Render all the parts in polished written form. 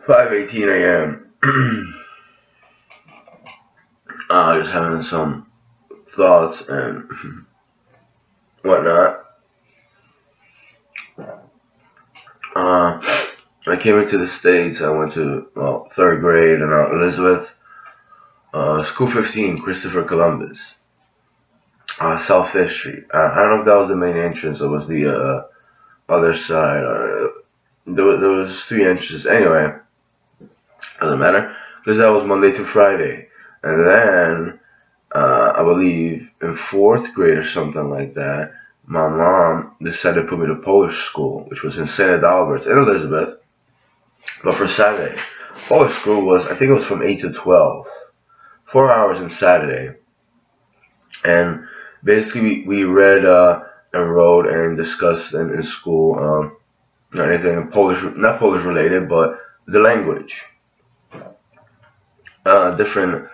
5:18 a.m. Just having some thoughts and whatnot. Uh, I came into the States. I went to, third grade in Elizabeth. School 15, Christopher Columbus. South 5th Street. I don't know if that was the main entrance or was the other side. There was three entrances. Anyway, doesn't matter. Because that was Monday through Friday. And then, I believe in fourth grade or something like that, my mom decided to put me to Polish school, which was in St. Adalbert's in Elizabeth, but for Saturday. Polish school was, I think it was from 8 to 12, 4 hours on Saturday. And basically, we read and wrote and discussed in school, anything in Polish, not Polish related, but the language. Different,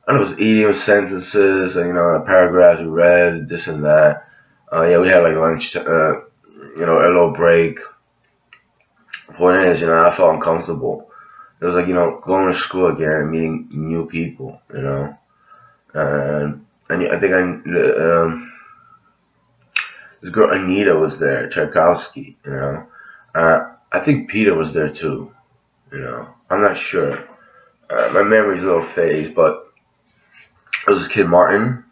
I don't know, it was idiom sentences, and, paragraphs we read, this and that. Yeah, we had like lunch, a little break. Point is, I felt uncomfortable. It was like, going to school again and meeting new people, and I think this girl Anita was there, Tchaikovsky, I think Peter was there too, I'm not sure. My memory's a little phased, but there was this kid Martin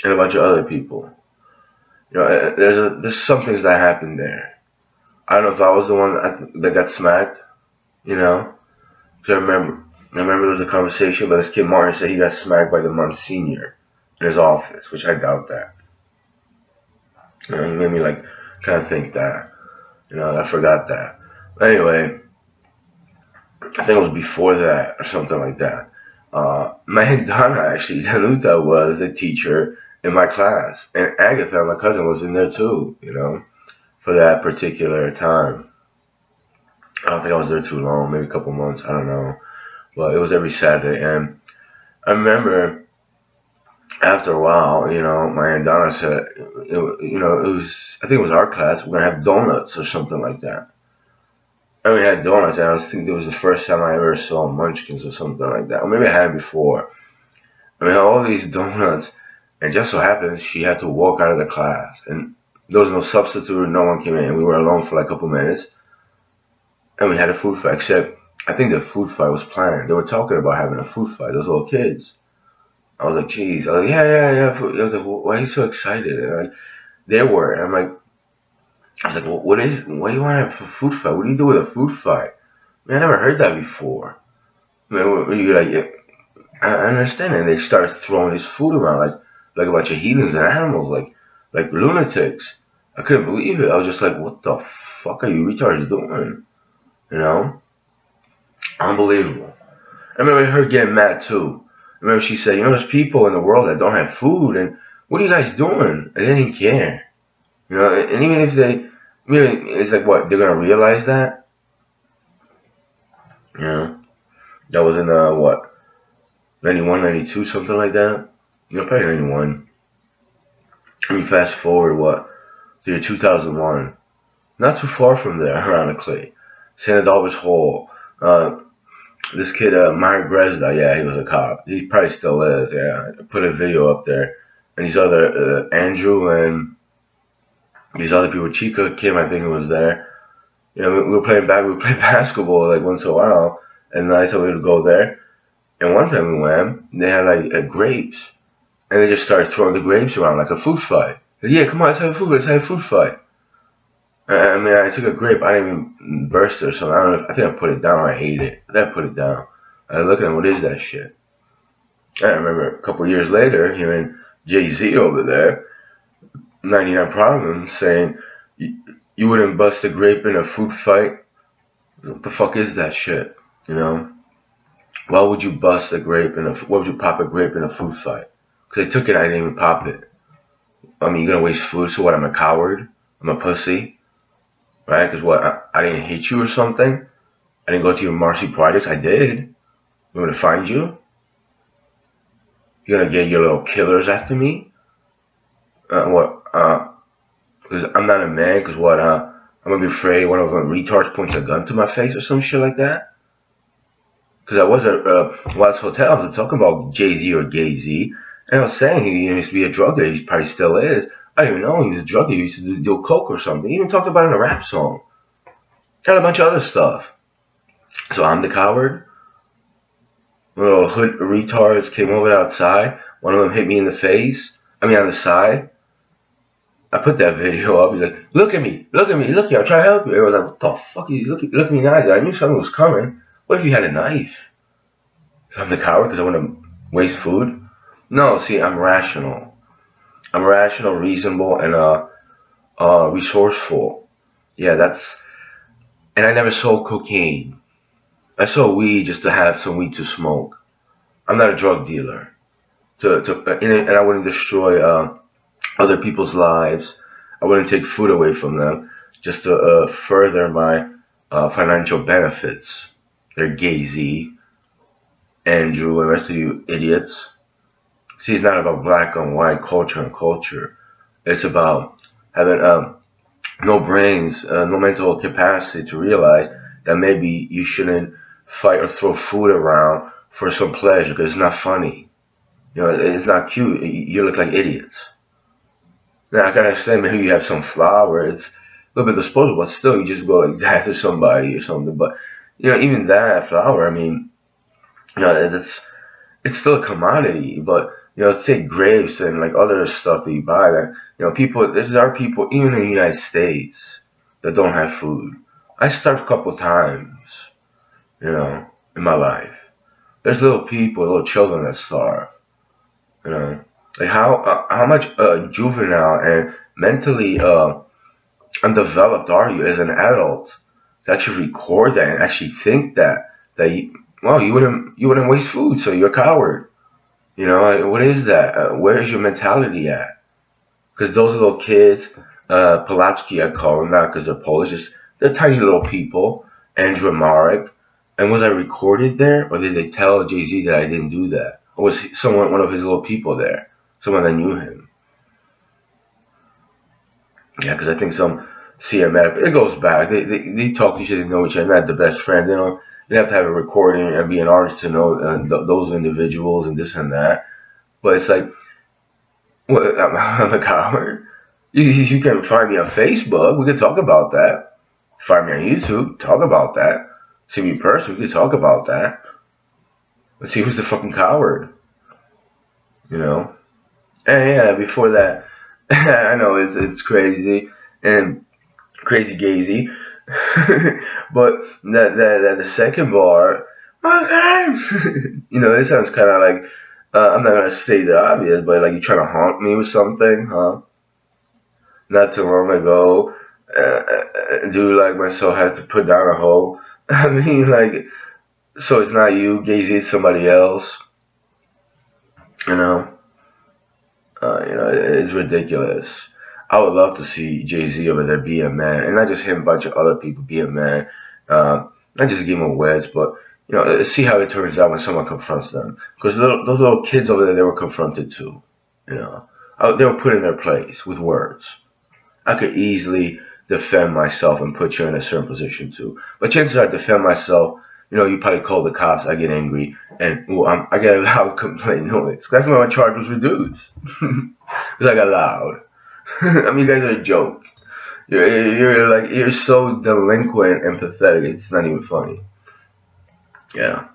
and a bunch of other people. There's some things that happened there. I don't know if I was the one that got smacked, you know. 'Cause I remember there was a conversation, but this kid Martin said he got smacked by the Monsignor in his office, which I doubt that. He made me like kind of think that, I forgot that. But anyway, I think it was before that or something like that. My Aunt Donna actually, Danuta was the teacher in my class, and Agatha, my cousin, was in there too, for that particular time. I don't think I was there too long, maybe a couple months, I don't know. But it was every Saturday, and I remember after a while, my Aunt Donna said, it was, I think it was our class, we're gonna have donuts or something like that. And we had donuts, and I think it was the first time I ever saw Munchkins or something like that. Or maybe I had it before. I mean, all these donuts, and just so happens she had to walk out of the class, and there was no substitute, no one came in. We were alone for like a couple minutes, and we had a food fight. Except, I think the food fight was planned. They were talking about having a food fight, those little kids. I was like, geez. I was like, yeah. I was like, why are you so excited? And like, they were. And I was like, well, why do you want to have a food fight? What do you do with a food fight? Man, I never heard that before. I mean, you're like, yeah, I understand. And they started throwing this food around like a bunch of heathens and animals, like lunatics. I couldn't believe it. I was just like, what the fuck are you retards doing? Unbelievable. I remember her getting mad too. I remember she said, there's people in the world that don't have food, and what are you guys doing? And they didn't care. And even if they, it's like, what, they're gonna realize that? That was in, what, 91, 92, something like that? Probably 91. I mean, fast forward, what, to year 2001. Not too far from there, ironically. St. Adolphus Hall. This kid, Myron Gresda, yeah, he was a cop. He probably still is, yeah. I put a video up there. And these other, Andrew and these other people, Chica, Kim, I think, was there. We were playing basketball like once in a while, and I told me to go there. And one time we went, they had like grapes, and they just started throwing the grapes around like a food fight. Yeah, come on, let's have a food fight. I mean, I took a grape, I didn't even burst it or something. I don't know. I think I put it down or I ate it. I think I put it down. I look at him, what is that shit? I remember a couple years later hearing Jay-Z over there, 99 Problems, saying, you wouldn't bust a grape in a food fight? What the fuck is that shit? Why would you bust a grape why would you pop a grape in a food fight? Because I took it, I didn't even pop it. I mean, you're gonna waste food, so what, I'm a coward? I'm a pussy? Right? Because what, I didn't hit you or something? I didn't go to your Marcy projects? I did. I'm gonna find you? You're gonna get your little killers after me? What, because I'm not a man, because what, I'm gonna be afraid one of them retards points a gun to my face or some shit like that? Because I was at Watts Hotel. I was talking about Jay-Z or Gay-Z. And I was saying he used to be a drug dealer. He probably still is. I didn't even know he was a drug dealer. He used to do coke or something. He even talked about it in a rap song. Got a bunch of other stuff. So I'm the coward. Little hood retards came over outside. One of them hit me in the face. I mean, on the side. I put that video up. He's like, look at me, look at me, look at me. I'm trying to help you. I was like, what the fuck? Look at me in the eyes. I knew something was coming. What if you had a knife? I'm the coward because I want to waste food? No, see, I'm rational. I'm rational, reasonable, and resourceful. Yeah, that's. And I never sold cocaine. I sold weed just to have some weed to smoke. I'm not a drug dealer. And I wouldn't destroy other people's lives. I wouldn't take food away from them just to further my financial benefits. They're Gay-Z, Andrew, and the rest of you idiots. See, it's not about black and white culture and culture. It's about having no brains, no mental capacity to realize that maybe you shouldn't fight or throw food around for some pleasure because it's not funny. You know, it's not cute. You look like idiots. Now, I can understand maybe you have some flour. It's a little bit disposable, but still, you just go like that to somebody or something. But, even that flour, I mean, it's still a commodity. But, take grapes and like other stuff that you buy that, there are people, even in the United States, that don't have food. I starved a couple times, you know, in my life. There's little people, little children that starve. You know, like how much juvenile and mentally undeveloped are you as an adult to actually record that and actually think that you wouldn't waste food, so you're a coward. What is that? Where is your mentality at? Because those little kids, Polaczki, I call them, not because they're Polish, just they're tiny little people, Andrew Marek. And was I recorded there, or did they tell Jay-Z that I didn't do that? Or was one of his little people there? Someone that knew him? Yeah, because I think some CMF, it goes back. They talk to each other, they know each other, not the best friends. You have to have a recording and be an artist to know those individuals and this and that. But it's like, what, I'm a coward. You can find me on Facebook. We can talk about that. Find me on YouTube. Talk about that. See me in person. We can talk about that. Let's see who's the fucking coward. You know. And yeah, before that, I know it's crazy and crazy gazy, but that the second bar, okay, it sounds kind of like I'm not gonna say the obvious, but like you're trying to haunt me with something, huh? Not too long ago, dude like myself had to put down a hoe. I mean, like, so it's not you, gazy, it's somebody else, you know. It's ridiculous. I would love to see Jay-Z over there be a man, and not just him, a bunch of other people be a man. Not just give him a wedge, but see how it turns out when someone confronts them. Because those little kids over there, they were confronted too. You know, they were put in their place with words. I could easily defend myself and put you in a certain position too. But chances are, I defend myself. You probably call the cops. I get angry, and I get a loud complaint noise. That's why my charge was reduced because I got loud. I mean, you guys are a joke. You're so delinquent and pathetic. It's not even funny. Yeah,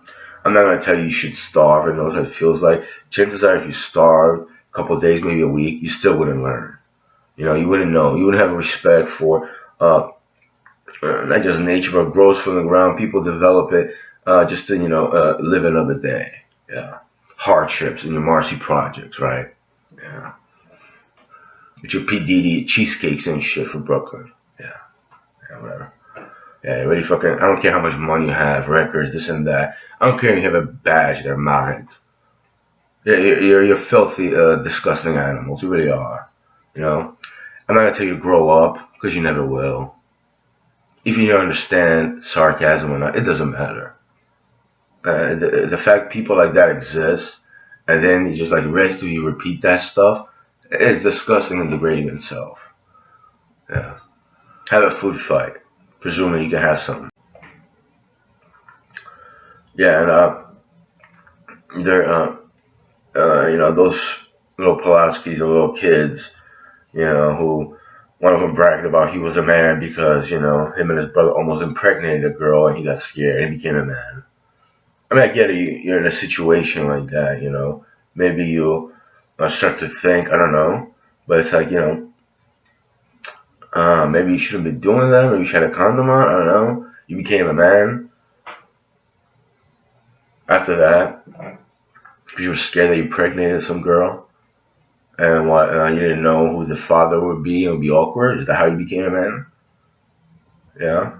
I'm not gonna tell you you should starve and know what it feels like. Chances are, if you starved a couple of days, maybe a week, you still wouldn't learn. You wouldn't know. You wouldn't have respect for not just nature, but grows from the ground. People develop it just to live another day. Yeah, hardships in your Marcy projects, right? Yeah, with your P Diddy cheesecakes and shit from Brooklyn. Yeah, yeah, whatever. Yeah, really fucking. I don't care how much money you have, records, this and that. I don't care if you have a badge. They're mine. You're filthy, disgusting animals. You really are. You know. I'm not gonna tell you to grow up because you never will. If you don't understand sarcasm or not, it doesn't matter. The fact people like that exist, and then you just like rest of you repeat that stuff, it's disgusting and degrading itself. Yeah. Have a food fight, presuming you can have some. Yeah, and they're those little Pulaskis are little kids, who one of them bragged about he was a man because him and his brother almost impregnated a girl and he got scared and became a man. I mean, I get it. You're in a situation like that, maybe you'll start to think, I don't know, but it's like maybe you shouldn't be doing that. Maybe you should have a condom on. I don't know. You became a man after that because you were scared that you impregnated some girl. And what, you didn't know who the father would be, and it would be awkward? Is that how you became a man? Yeah.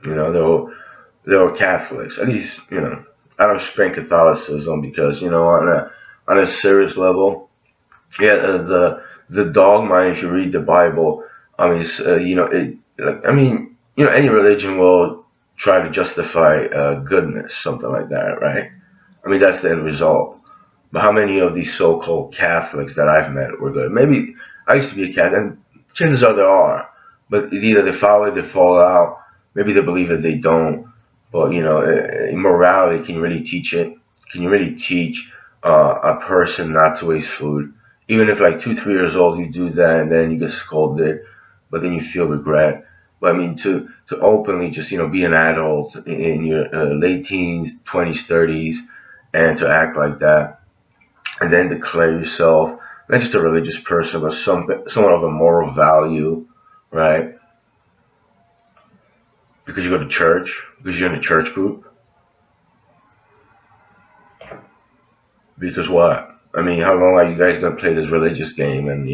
They were Catholics. At least, I don't respect Catholicism because, on a serious level, yeah, the dogma, if you read the Bible, I mean, I mean, any religion will try to justify goodness, something like that, right? I mean, that's the end result. But how many of these so-called Catholics that I've met were good? Maybe I used to be a Catholic, and chances are there are. But either they follow it, they fall out. Maybe they believe it, they don't. But immorality, can you really teach it? Can you really teach a person not to waste food? Even if like 2, 3 years old, you do that, and then you get scolded, but then you feel regret. But I mean, to openly just be an adult in your late teens, 20s, 30s, and to act like that and then declare yourself not just a religious person, but somewhat of a moral value, right? Because you go to church, because you're in a church group, because what? I mean, how long are you guys gonna play this religious game? And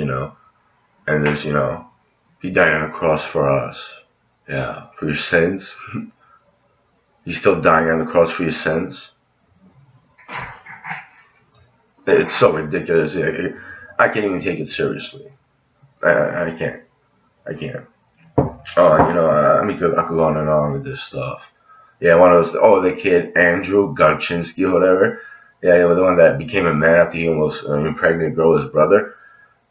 there's he died on the cross for us, yeah, for your sins. He's still dying on the cross for your sins. It's so ridiculous. I can't even take it seriously. I can't. I can't. Oh, I could go on and on with this stuff. Yeah, one of those. Oh, the kid Andrew Garchinsky or whatever. Yeah, he was the one that became a man after he almost impregnated a girl, his brother.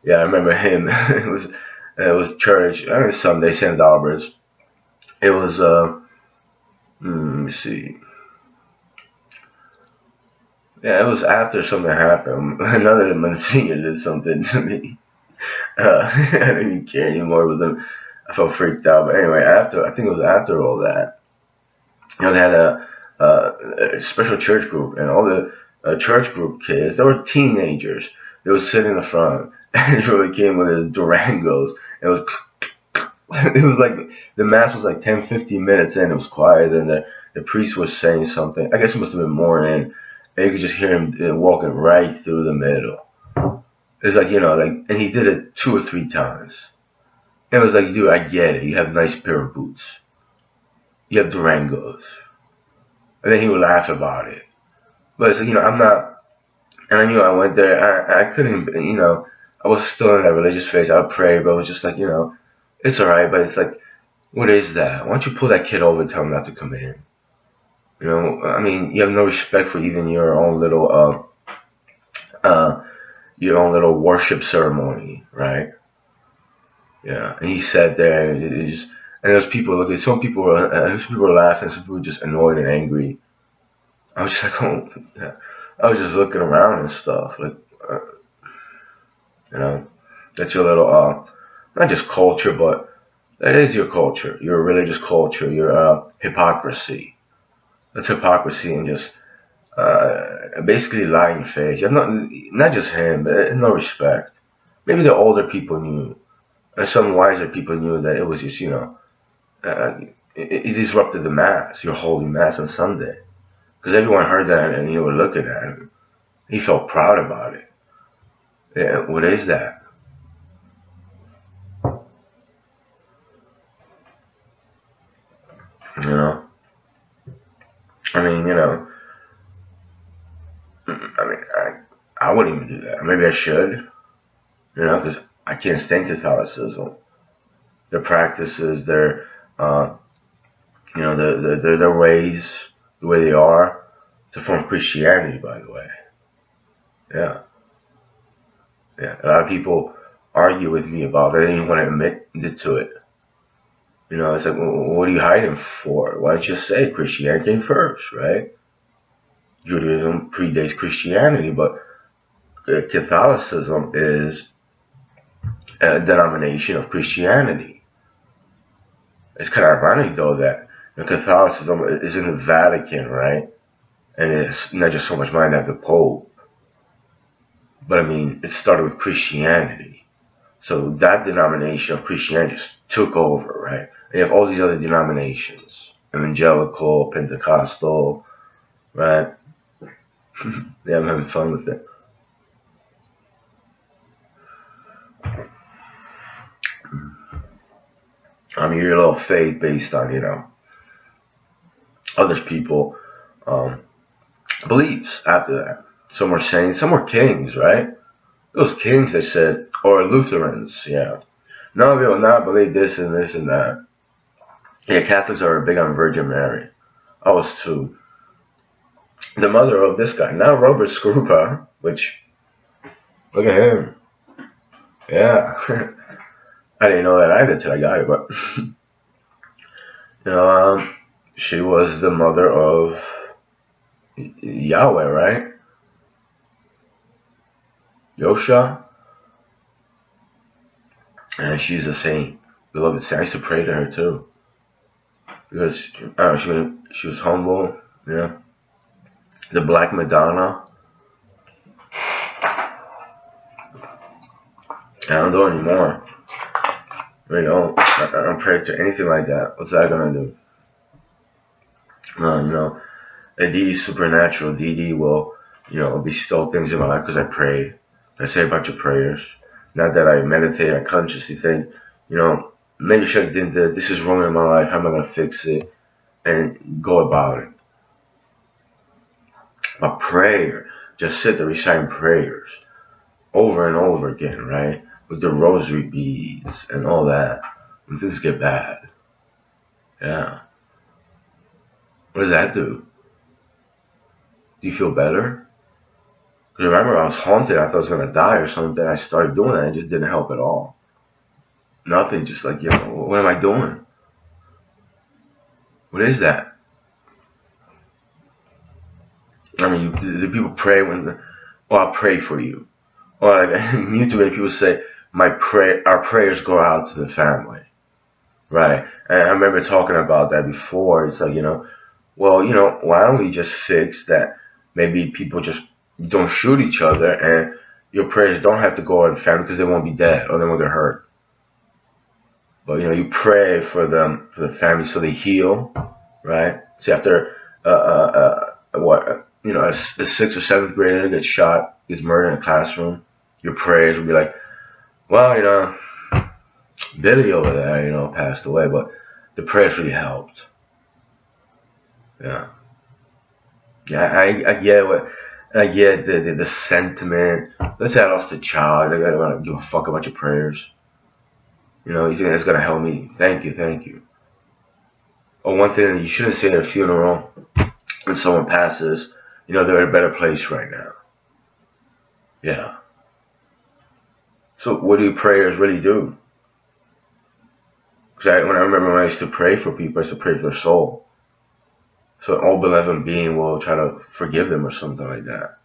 Yeah, I remember him. it was church. I mean, Sunday, St. Albert's. It was let me see. Yeah, it was after something happened. Another Monsignor did something to me. I didn't even care anymore with him. I felt freaked out. But anyway, I think it was after all that. They had a special church group, and all the church group kids, they were teenagers. They would sit in the front, and he really came with his Durangos. It was, it was like the mass was like 10, 15 minutes in. It was quiet, and the priest was saying something. I guess it must have been more in, and you could just hear him walking right through the middle. It's like and he did it 2 or 3 times. And it was like, dude, I get it. You have a nice pair of boots. You have Durangos. And then he would laugh about it. But it's like, I'm not, and I knew I went there. I couldn't, I was still in that religious phase. I would pray, but it was just like, it's alright. But it's like, what is that? Why don't you pull that kid over and tell him not to come in? I mean, you have no respect for even your own little worship ceremony, right? Yeah. And he sat there, and and there's people looking. Some people were laughing. Some people were just annoyed and angry. I was just like, oh, yeah. I was just looking around and stuff, like, uh, you know, that's your little, not just culture, but that is your culture, your religious culture, your hypocrisy. That's hypocrisy and just basically lying face. You have not just him, but no respect. Maybe the older people knew, and some wiser people knew that it was just, uh, it disrupted the mass, your holy mass on Sunday, because everyone heard that and you were looking at him. He felt proud about it. Yeah, what is that? You know, I mean, I mean, I wouldn't even do that. Maybe I should, because I can't stand Catholicism. Their practices, uh, their ways, the way they are. It's a form of Christianity, by the way. Yeah, yeah. A lot of people argue with me about that. They didn't want to admit to it. It's like, well, what are you hiding for? Why don't you say Christianity came first, right? Judaism predates Christianity, but Catholicism is a denomination of Christianity. It's kind of ironic, though, that Catholicism is in the Vatican, right? And it's not just so much money that the Pope, but I mean, it started with Christianity. So that denomination of Christianity just took over, right? And you have all these other denominations, evangelical, Pentecostal, right? Yeah, I'm having fun with it. I mean, your little faith based on, other people um, beliefs after that. Some were saints, some were kings, right? Those kings, they said, or Lutherans, yeah. No, we will not believe this and this and that. Yeah, Catholics are big on Virgin Mary. I was too. The mother of this guy, now Robert Scrupa, which, look at him. Yeah. I didn't know that either till I got it, but, you know, she was the mother of Yahweh, right? Yosha. And she's a saint. Beloved saint. I used to pray to her too. Because, I don't know, she was humble, The Black Madonna. I don't do it anymore. I don't pray to anything like that. What's that gonna do? A deity supernatural deity will, bestow things in my life because I pray. I say a bunch of prayers. Not that I meditate, I consciously think, maybe sure I did this. This is wrong in my life. How am I gonna fix it? And go about it. A prayer, just sit there reciting prayers over and over again, right? With the rosary beads and all that. When things get bad. Yeah. What does that do? Do you feel better? Because remember, I was haunted. I thought I was going to die or something. I started doing that. It just didn't help at all. Nothing. Just like, what am I doing? What is that? I mean, do people pray I'll pray for you. Or like, YouTube people say, our prayers go out to the family. Right. And I remember talking about that before. It's like, why don't we just fix that? Maybe people just don't shoot each other and your prayers don't have to go on the family because they won't be dead or they won't get hurt. But, you pray for them, for the family so they heal, right? So after, a 6th or 7th grader gets shot, gets murdered in a classroom, your prayers will be like, well, Billy over there, passed away, but the prayers really helped. Yeah. Yeah, I get I get the sentiment. Let's say I lost a child. I don't want to give a fuck about your prayers. You think that's gonna help me? Thank you, thank you. Oh, one thing that you shouldn't say at a funeral when someone passes, they're in a better place right now. Yeah. So what do prayers really do? Because when I remember when I used to pray for people, I used to pray for their soul. So an all benevolent being will try to forgive them or something like that.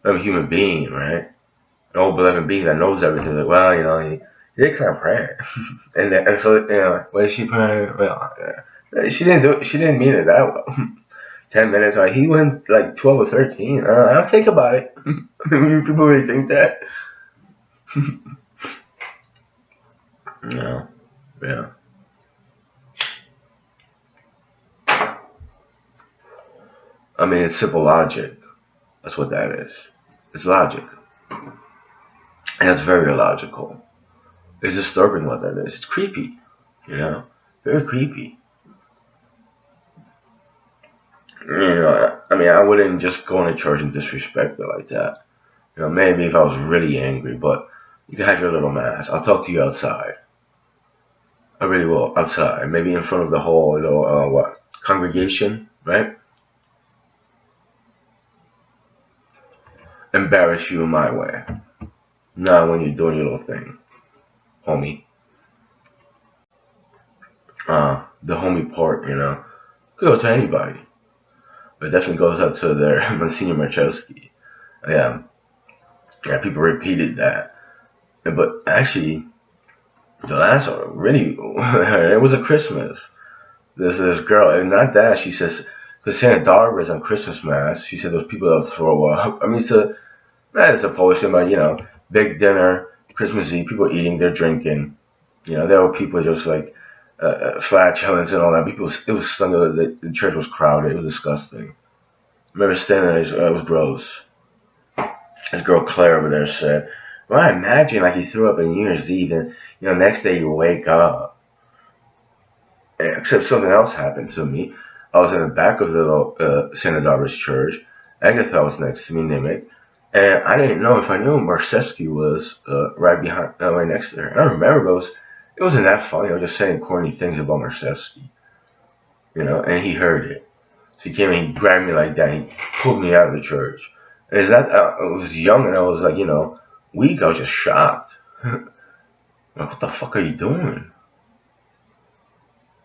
I'm a human being, right? An all benevolent being that knows everything. Like, well, he did kind of pray, and so what is she praying? Well, she didn't do it. She didn't mean it that well. 10 minutes. Like he went like 12 or 13. I'll think about it. People really think that. No. Yeah. I mean, it's simple logic. That's what that is. It's logic. And it's very illogical. It's disturbing what that is. It's creepy. Very creepy. I mean, I wouldn't just go into church and disrespect it like that. Maybe if I was really angry, but you can have your little mass. I'll talk to you outside. I really will, outside. Maybe in front of the whole, congregation, right? Embarrass you in my way. Not when you're doing your little thing, homie. the homie part, could go to anybody, but it definitely goes up to their Monsignor Marchowski. Yeah, yeah, people repeated that, but actually, the last one really, it was a Christmas. There's this girl, and not that she says, because Santa Barbara is on Christmas Mass. She said those people that throw up. I mean, it's a Polish thing, but big dinner, Christmas Eve, people eating, they're drinking. There were people just like flatulence and all that. It was Sunday. The church was crowded. It was disgusting. I remember standing there, it was gross. This girl Claire over there said, "Well, I imagine like you threw up on New Year's Eve, and next day you wake up." Except something else happened to me. I was in the back of the little Santa Barbara's church. Agatha was next to me, Nimic, and I didn't know if I knew Marszewski was right behind, right next to her. I remember it wasn't that funny. I was just saying corny things about Marszewski, and he heard it. So he came and he grabbed me like that. And he pulled me out of the church. And it's not, I was young and I was like, weak. I was just shocked. Like, what the fuck are you doing?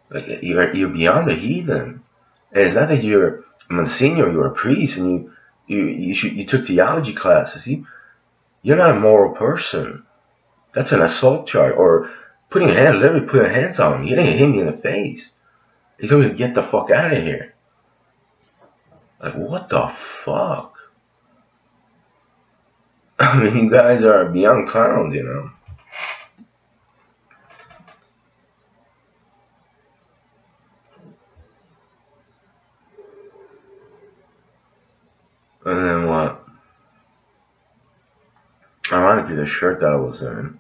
Like, you're beyond the heathen. And it's not that you're a Monsignor, you're a priest, and you took theology classes. You're not a moral person. That's an assault charge. Or literally putting hands on me. He didn't hit me in the face. He told me to get the fuck out of here. Like, what the fuck? I mean, you guys are beyond clowns, And then what? Ironically, the shirt that I was in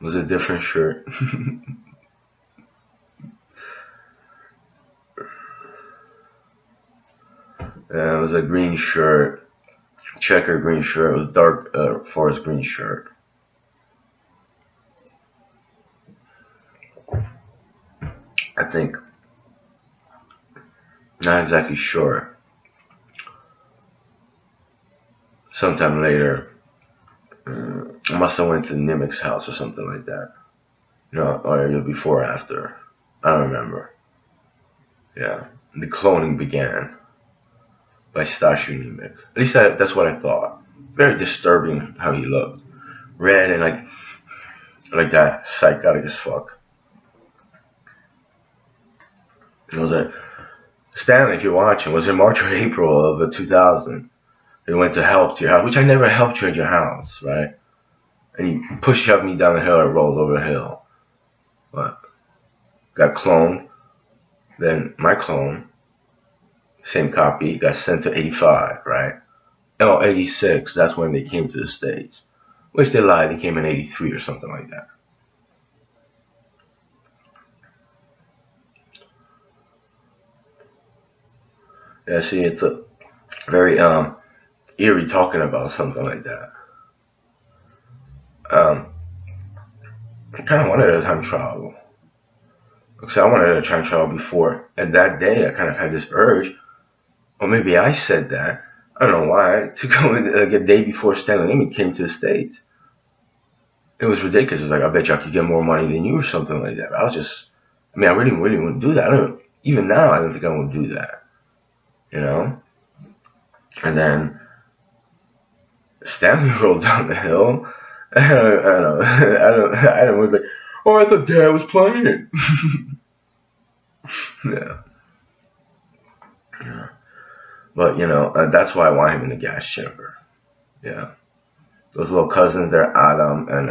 was a different shirt. It was a green shirt, checker green shirt. It was dark forest green shirt. I think, not exactly sure. Sometime later, I must have went to Nimic's house or something like that. Or before or after. I don't remember. Yeah, the cloning began by Stashu Nimic. At least that's what I thought. Very disturbing how he looked. Red and like that, psychotic as fuck. It was a Stanley, if you're watching, was in March or April of 2000. They went to help to your house, which I never helped you at your house, right? And he shoved me down the hill and rolled over the hill. But got cloned. Then my clone, same copy, got sent to 85, right? Oh, 86, that's when they came to the States. Which they lied, they came in 83 or something like that. Yeah, see, it's a very eerie talking about something like that. I kind of wanted a time travel. Because I wanted a time travel before. And that day, I kind of had this urge. Or maybe I said that. I don't know why. To go in, like a day before Stanley Amy came to the States. It was ridiculous. It was like, I bet you I could get more money than you or something like that. I really wouldn't do that. Even now, I don't think I would do that. And then Stanley rolled down the hill. I don't know. I don't was like, oh, I thought Dad was playing it. Yeah. Yeah. But that's why I want him in the gas chamber. Yeah. Those little cousins, they're Adam and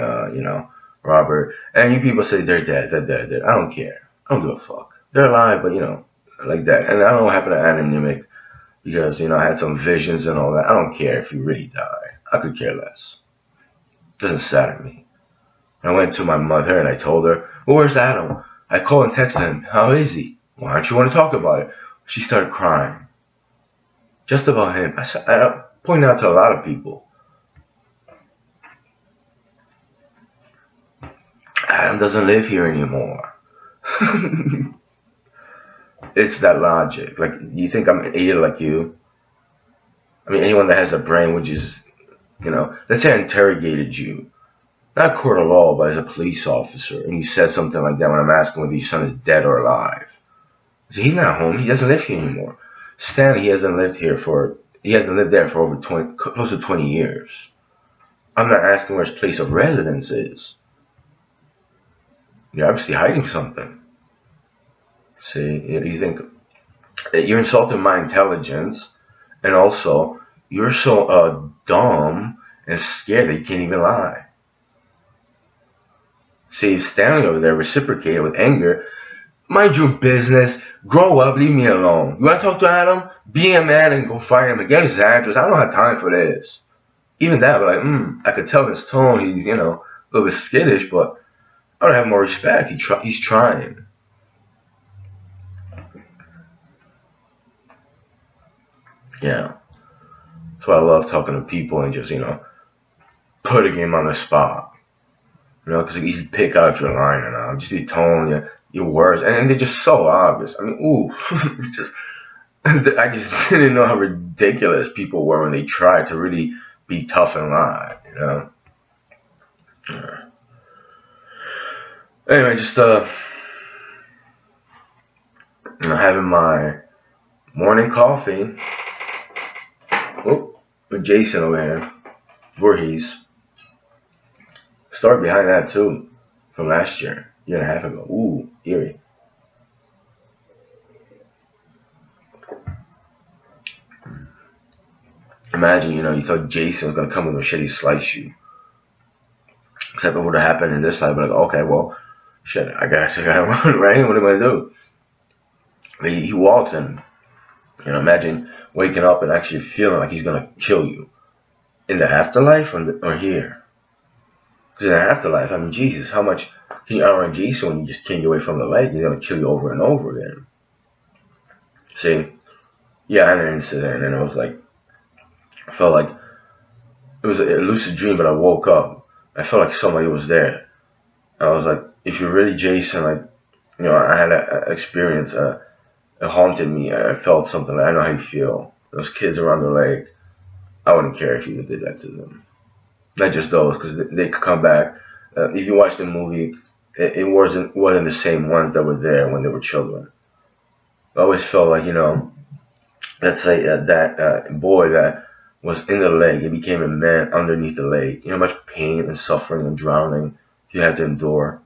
Robert. And you people say they're dead, they're dead, they're dead. I don't care. I don't give a fuck. They're alive, but like that. And I don't know what happened to Adam Nimic because I had some visions and all that. I don't care if you really die. I could care less. It doesn't sadden me. I went to my mother and I told her, well, where's Adam? I called and texted him. How is he? Why don't you want to talk about it? She started crying. Just about him. I pointed out to a lot of people. Adam doesn't live here anymore. It's that logic. Like, you think I'm an idiot like you? I mean, anyone that has a brain, which is, let's say I interrogated you. not court of law, but as a police officer, and you said something like that when I'm asking whether your son is dead or alive. So he's not home. He doesn't live here anymore. Stanley, he hasn't lived there for over 20, close to 20 years. I'm not asking where his place of residence is. You're obviously hiding something. See, you think you're insulting my intelligence, and also you're so dumb and scared that you can't even lie. See, if Stanley over there reciprocated with anger, mind your business, grow up, leave me alone. You want to talk to Adam? Be a man and go find him and get his address. I don't have time for this. Even that, but like, I could tell in his tone he's, a little bit skittish, but I would have more respect. He's trying. Yeah. That's why I love talking to people and just, putting him on the spot. Because he's pick out if you're lying or not. Just your tone, your words, and they're just so obvious. I mean, it's just, I just didn't know how ridiculous people were when they tried to really be tough and lie, Anyway, just, having my morning coffee. With Jason over here. Voorhees. Story behind that, too. From last year and a half ago. Eerie. Imagine, you thought Jason was going to come with a machete slice you. Except it would have happened in this life. But like, okay, well, shit, I gotta run, right? What am I going to do? He walks in. Imagine waking up and actually feeling like he's going to kill you. In the afterlife or here? Because in the afterlife, I mean, Jesus, how much can you outrun Jason when you just can't get away from the lake? He's going to kill you over and over again. See? Yeah, I had an incident, and it was like, I felt like it was a lucid dream, but I woke up. I felt like somebody was there. I was like, if you're really Jason, like, I had an experience. It haunted me. I felt something. I know how you feel. Those kids around the lake, I wouldn't care if you did that to them. Not just those, because they could come back. If you watch the movie, it wasn't the same ones that were there when they were children. I always felt like, let's say that boy that was in the lake, he became a man underneath the lake. How much pain and suffering and drowning he had to endure.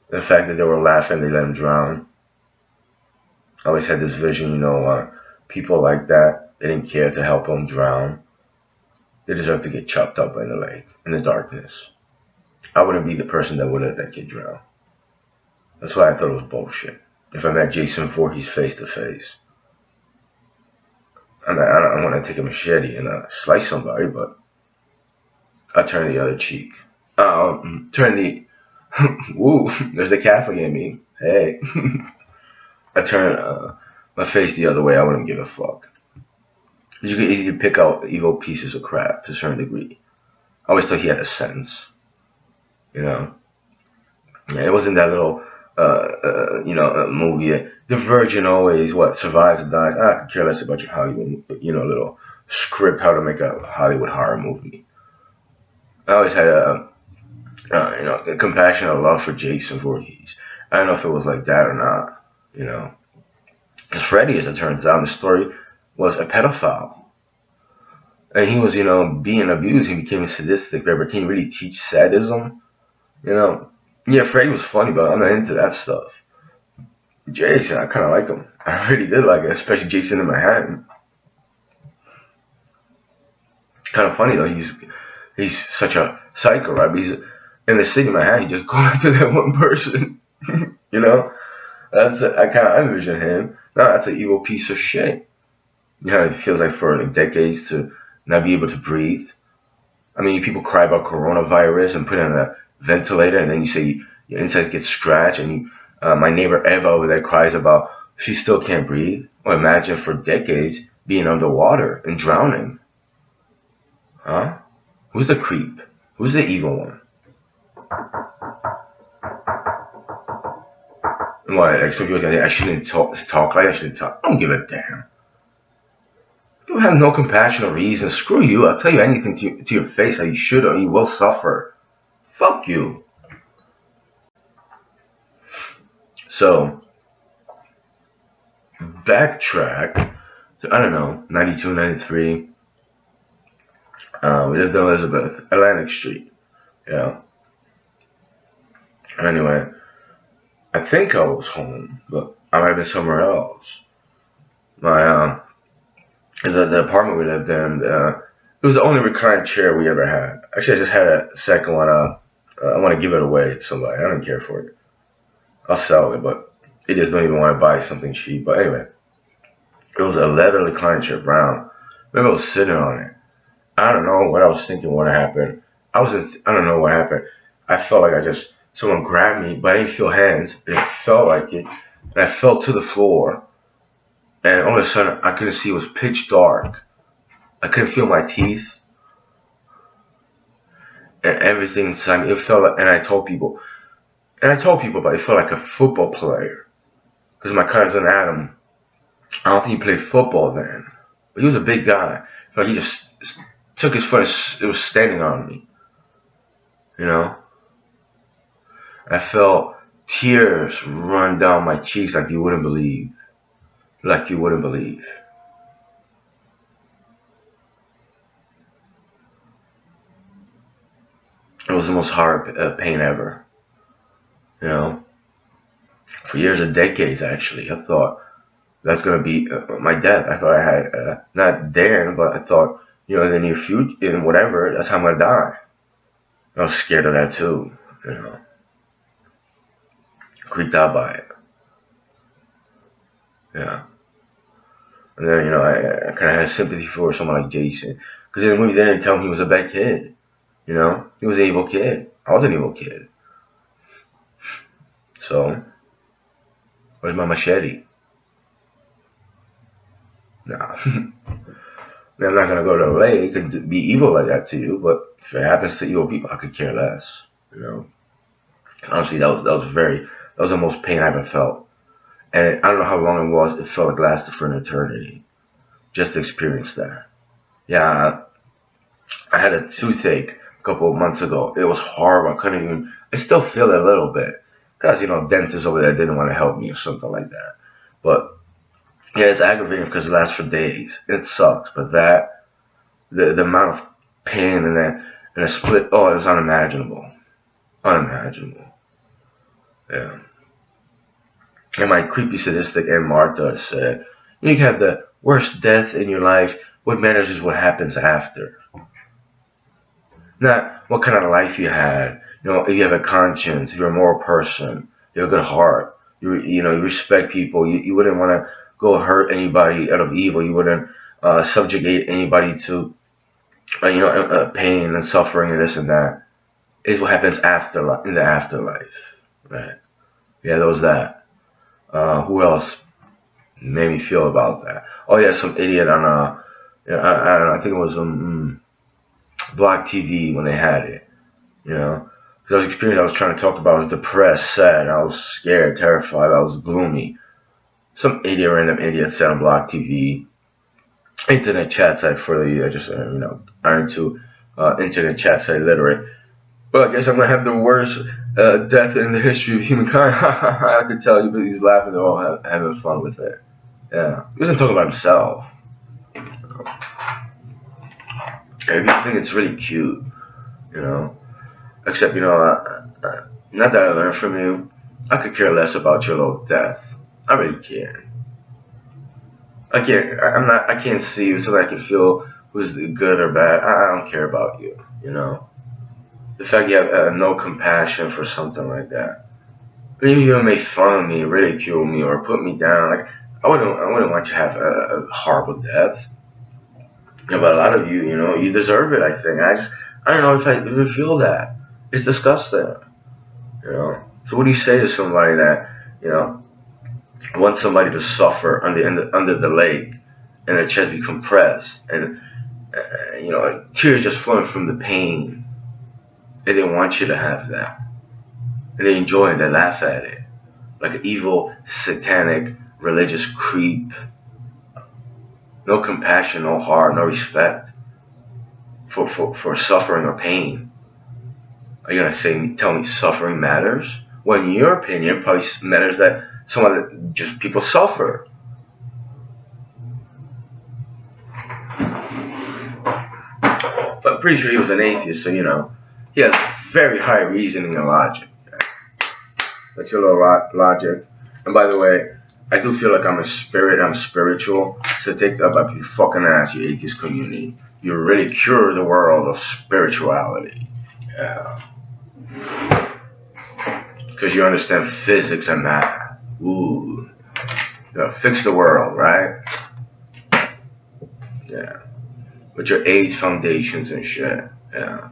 The fact that they were laughing, they let him drown. I always had this vision, people like that, they didn't care to help him drown. They deserve to get chopped up in the lake, in the darkness. I wouldn't be the person that would let that kid drown. That's why I thought it was bullshit. If I met Jason Voorhees face to face, I don't want to take a machete and slice somebody, but I turn the other cheek. Woo, there's the Catholic in me. Hey. I turn my face the other way. I wouldn't give a fuck. You could easily pick out evil pieces of crap to a certain degree. I always thought he had a sense. Yeah, it wasn't that little, movie. The Virgin always survives and dies. I could care less about your Hollywood, little script how to make a Hollywood horror movie. I always had a compassionate love for Jason Voorhees. I don't know if it was like that or not, because Freddy, as it turns out in the story, was a pedophile. And he was, being abused. He became sadistic. But can you really teach sadism? Yeah, Freddy was funny, but I'm not into that stuff. Jason, I kind of like him. I really did like it, especially Jason in Manhattan. Kind of funny though. He's such a psycho, right? But he's in the city of Manhattan. He just goes after that one person. I kind of envision him. No, that's an evil piece of shit. It feels like for like decades to not be able to breathe. I mean, people cry about coronavirus and put in a ventilator, and then you say your insides get scratched, and my neighbor Eva over there cries about she still can't breathe. Well, imagine for decades being underwater and drowning. Huh? Who's the creep? Who's the evil one? What? Like some people say, I shouldn't talk like I shouldn't talk. I don't give a damn. You have no compassion or reason. Screw you. I'll tell you anything to your face how you should or you will suffer. Fuck you. So, backtrack to, I don't know, 92, 93. We lived in Elizabeth, Atlantic Street. Yeah. Anyway, I think I was home, but I might have been somewhere else. My, the apartment we lived in, it was the only reclined chair we ever had. Actually, I just had a second one. I want to give it away to somebody. I don't care for it. I'll sell it, but they just don't even want to buy something cheap. But anyway, it was a leather reclined chair, brown. Maybe I was sitting on it. I don't know what I was thinking. What happened? I don't know what happened. I felt like someone grabbed me, but I didn't feel hands. It felt like it, and I fell to the floor. And all of a sudden, I couldn't see. It was pitch dark. I couldn't feel my teeth and everything inside me. It felt like, and I told people, but it felt like a football player. Because my cousin Adam, I don't think he played football then, but he was a big guy. But he just took his foot. It was standing on me, you know. I felt tears run down my cheeks like you wouldn't believe, like you wouldn't believe. It was the most hard pain ever, you know. For years and decades, actually, I thought that's gonna be my death. I thought I had not then, but I thought, in the near future, in whatever, that's how I'm gonna die. I was scared of that too, you know, creeped out by it. Yeah. And then, I kind of had sympathy for someone like Jason. Because in the movie, they didn't tell him he was a bad kid. He was an evil kid. I was an evil kid. So, where's my machete? Nah. I'm not going to go to the lake and be evil like that to you. But if it happens to evil people, I could care less. You know. Honestly, that was the most pain I ever felt. And I don't know how long it was. It felt like it lasted for an eternity. Just to experience that. Yeah, I had a toothache a couple of months ago. It was horrible. I couldn't even. I still feel it a little bit because dentists over there didn't want to help me or something like that. But yeah, it's aggravating because it lasts for days. It sucks, but the amount of pain and a split. Oh, it was unimaginable. Unimaginable. Yeah. And my creepy sadistic Aunt Martha said, "You can have the worst death in your life. What matters is what happens after." Not what kind of life you had. If you have a conscience, if you're a moral person, you have a good heart, you respect people, you wouldn't want to go hurt anybody out of evil. You wouldn't subjugate anybody to, pain and suffering and this and that. Is what happens in the afterlife, right? Yeah, there was that. Who else made me feel about that? Oh yeah, some idiot on I don't know, I think it was Black TV when they had it. Because I was experiencing, I was trying to talk about, I was depressed, sad, I was scared, terrified, I was gloomy. Some random idiot said on Block TV, internet chat site for the, just, iron to internet chat site literate. Well, I guess I'm going to have the worst death in the history of humankind. I could tell you, but he's laughing, they're all having fun with it. Yeah. He wasn't talking about himself. I think it's really cute, you know. Except, not that I learned from you. I could care less about your little death. I really can't. I can't. I'm not. I can't see you so that I can feel who's good or bad. I don't care about you. The fact you have no compassion for something like that. Maybe you make fun of me, ridicule me, or put me down. Like I wouldn't want you to have a horrible death. Yeah, but a lot of you, you deserve it. I think. I don't know if I even feel that. It's disgusting. So what do you say to somebody that wants somebody to suffer under the lake and their chest be compressed and tears just flowing from the pain? They didn't want you to have that. And they enjoy it. They laugh at it like an evil, satanic, religious creep. No compassion, no heart, no respect for suffering or pain. Are you gonna tell me suffering matters? Well, in your opinion, it probably matters that just people suffer. But I'm pretty sure he was an atheist, so he has very high reasoning and logic. That's your little logic. And by the way, I do feel like I'm a spirit, I'm spiritual, so take that up your fucking ass, you atheist community. You really cure the world of spirituality. Yeah. Because you understand physics and math. Ooh. Fix the world, right? Yeah. With your AIDS foundations and shit. Yeah.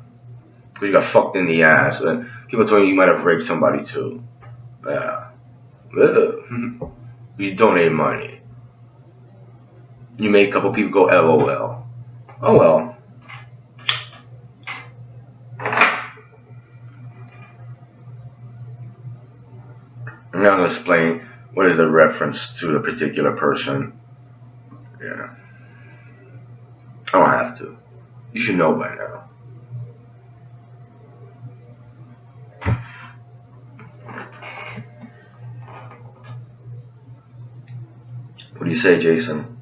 Because you got fucked in the ass. And people told you might have raped somebody too. Yeah. You donate money. You make a couple people go LOL. Oh well. I'm not going to explain what is the reference to the particular person. Yeah. I don't have to. You should know by now. What do you say, Jason?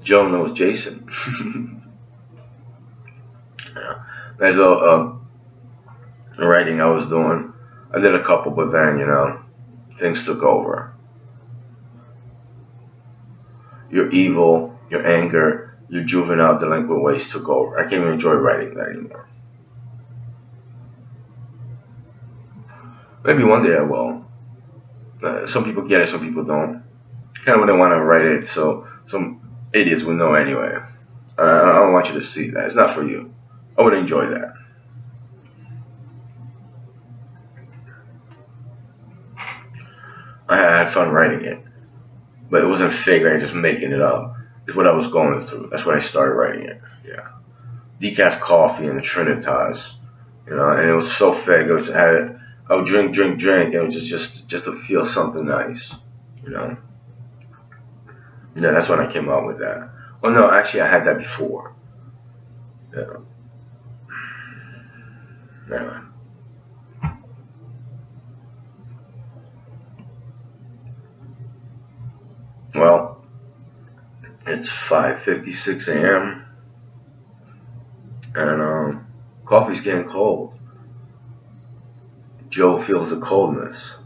Joe knows Jason. Yeah. There's a writing I was doing. I did a couple, but then, things took over. Your evil, your anger, your juvenile delinquent ways took over. I can't even enjoy writing that anymore. Maybe one day I will. Some people get it, some people don't. Kind of wouldn't want to write it, so some idiots will know anyway. I don't want you to see that. It's not for you. I would enjoy that. I had fun writing it, but it wasn't fake. I was just making it up. It's what I was going through. That's when I started writing it. Yeah, decaf coffee and the Trinitas, and it was so fake. I would drink, and it was just to feel something nice, you know. Yeah, that's when I came up with that. Well, no, actually, I had that before. Yeah. Anyway. Well, it's 5:56 a.m. and coffee's getting cold. Joe feels the coldness.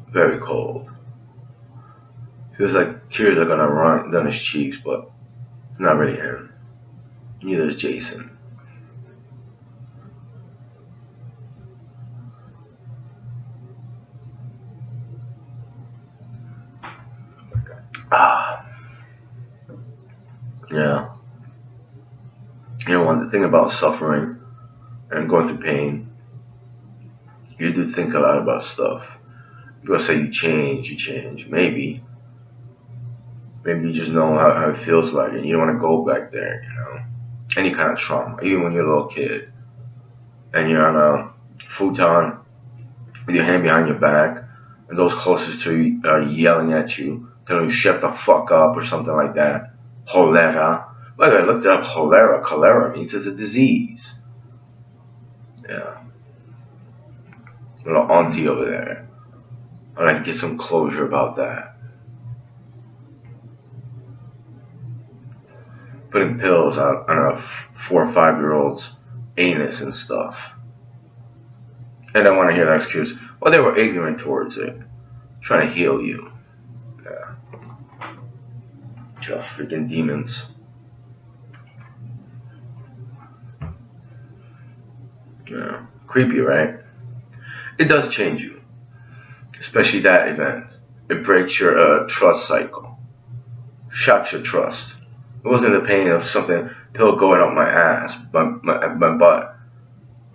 Very cold. Feels like tears are gonna run down his cheeks, but it's not really him. Neither is Jason. Ah, yeah. One thing about suffering and going through pain, you do think a lot about stuff. People say you change. Maybe you just know how it feels like, and you don't want to go back there. Any kind of trauma, even when you're a little kid, and you're on a futon with your hand behind your back, and those closest to you are yelling at you, telling you shut the fuck up or something like that. Cholera. By the way, I looked it up. Cholera means it's a disease. Yeah. Little auntie over there. I'd like to get some closure about that. Putting pills on a 4 or 5-year-old's anus and stuff. And I want to hear that excuse. Well, they were ignorant towards it. Trying to heal you. Yeah. Just freaking demons. Yeah. Creepy, right? It does change you. Especially that event. It breaks your trust cycle. Shocks your trust. It wasn't the pain of something pill going up my ass, my butt.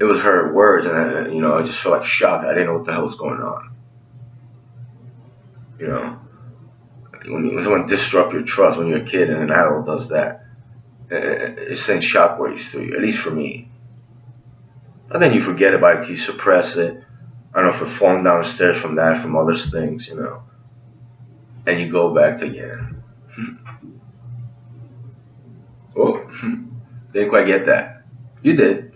It was her words, and I just felt like shocked. I didn't know what the hell was going on. When someone disrupts your trust when you're a kid and an adult does that, it sends shockwaves through you. At least for me. And then you forget about it, you suppress it. I don't know, for falling down the stairs from that, from other things, and you go back again. Oh, Didn't quite get that. You did.